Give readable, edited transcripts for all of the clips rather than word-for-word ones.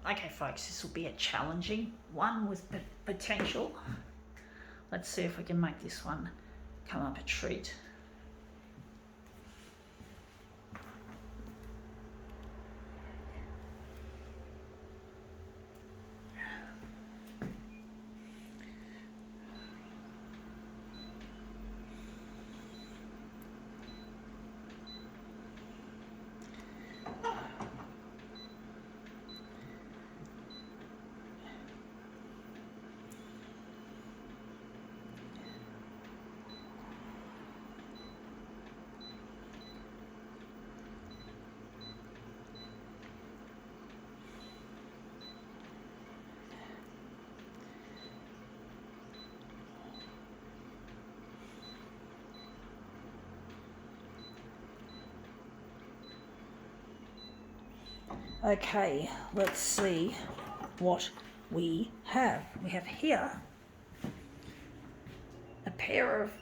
Okay, folks, this will be a challenging one with potential. Let's see if we can make this one come up a treat. Okay, let's see what we have. We have here a pair of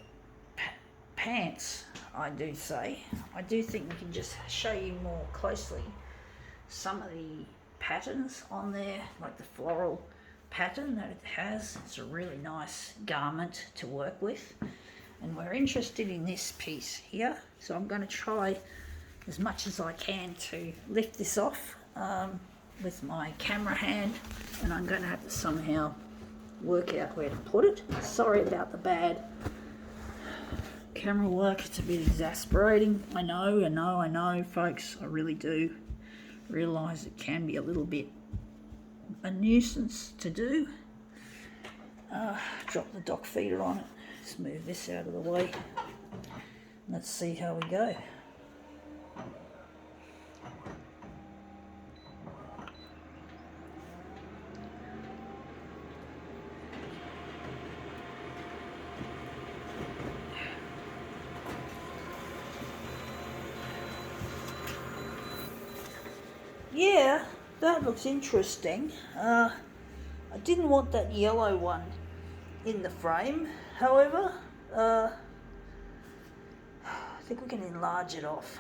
pants, I do say. I do think we can just show you more closely some of the patterns on there, like the floral pattern that it has. It's a really nice garment to work with. And we're interested in this piece here, so I'm going to try as much as I can to lift this off with my camera hand, and I'm going to have to somehow work out where to put it. Sorry about the bad camera work, it's a bit exasperating. I know, folks, I really do realise it can be a little bit a nuisance to do. Drop the dock feeder on it. Let's move this out of the way. Let's see how we go. Yeah, that looks interesting. I didn't want that yellow one in the frame, however, I think we can enlarge it off.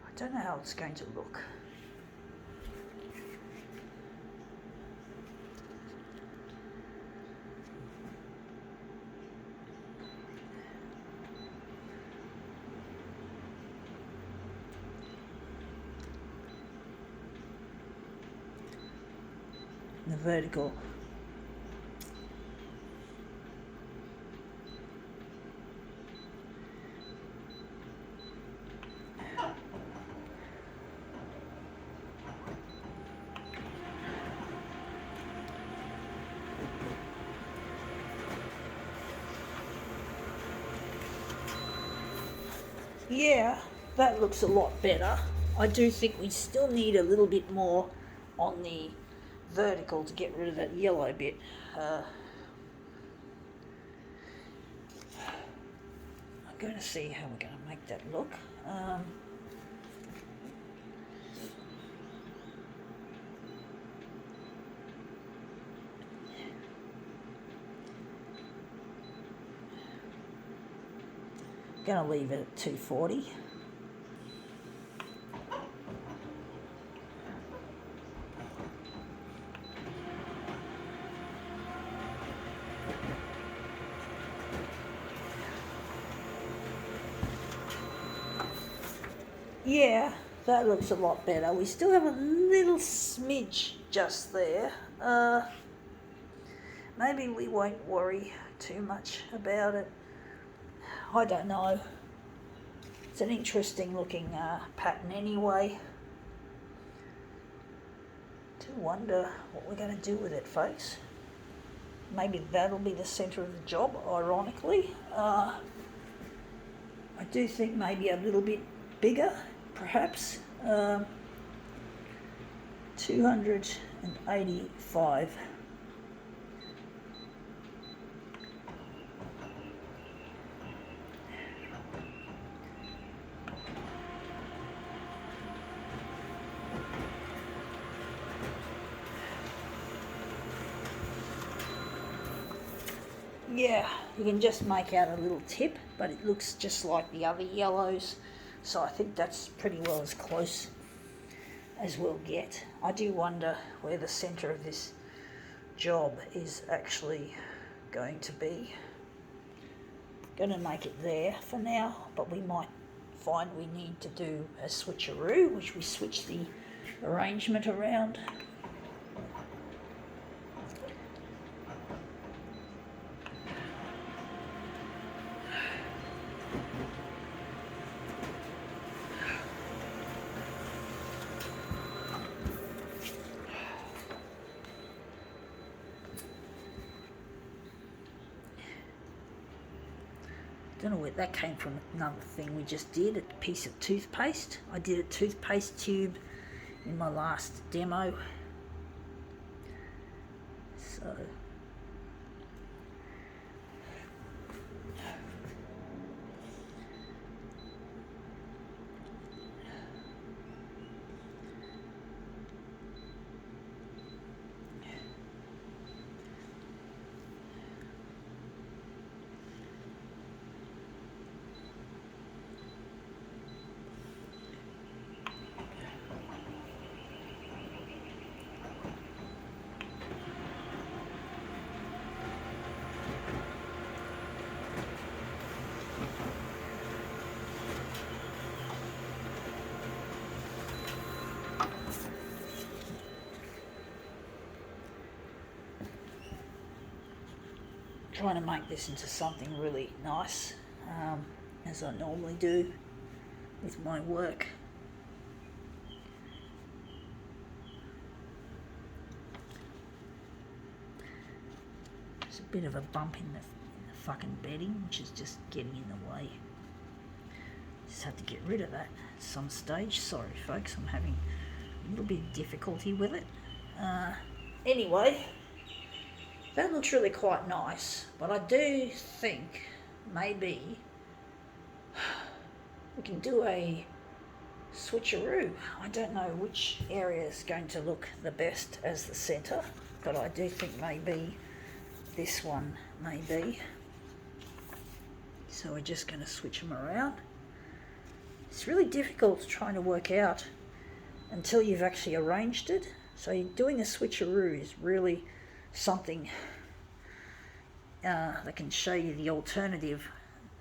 I don't know how it's going to look. The vertical. Yeah, that looks a lot better. I do think we still need a little bit more on the vertical to get rid of that yellow bit. I'm going to see how we're going to make that look. Going to leave it at 240. Yeah, that looks a lot better. We still have a little smidge just there. Maybe we won't worry too much about it. I don't know. It's an interesting looking pattern anyway. Do wonder what we're going to do with it, folks. Maybe that'll be the centre of the job, ironically. I do think maybe a little bit bigger, perhaps. 285. Yeah, you can just make out a little tip, but it looks just like the other yellows, so I think that's pretty well as close as we'll get. I do wonder where the centre of this job is actually going to be. Going to make it there for now, but we might find we need to do a switcheroo, which we switch the arrangement around. Don't know where that came from. Another thing we just did, a piece of toothpaste. I did a toothpaste tube in my last demo. So trying to make this into something really nice, as I normally do with my work. There's a bit of a bump in the fucking bedding, which is just getting in the way. Just have to get rid of that at some stage. Sorry folks, I'm having a little bit of difficulty with it. Anyway, that looks really quite nice, but I do think maybe we can do a switcheroo. I don't know which area is going to look the best as the centre, but I do think maybe this one may be. So we're just going to switch them around. It's really difficult trying to work out until you've actually arranged it. So doing a switcheroo is really something that can show you the alternative,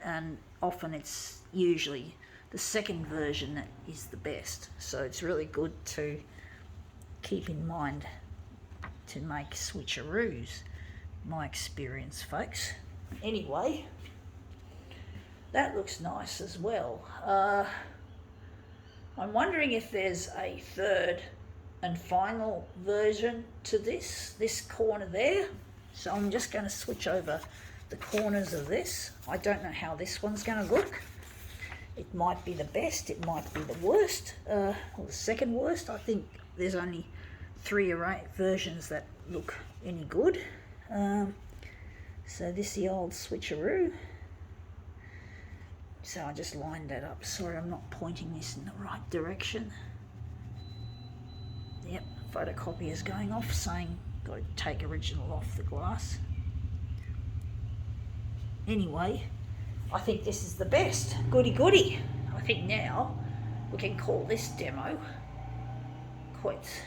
and often it's usually the second version that is the best. So it's really good to keep in mind to make switcheroos, my experience folks. Anyway, that looks nice as well. I'm wondering if there's a third and final version to this corner there. So I'm just going to switch over the corners of this. I don't know how this one's going to look. It might be the best, it might be the worst, or the second worst. I think there's only 3 versions that look any good. So this is the old switcheroo. So I just lined that up. Sorry, I'm not pointing this in the right direction. Yep, photocopier's going off saying got to take original off the glass. Anyway, I think this is the best. Goody goody. I think now we can call this demo quits.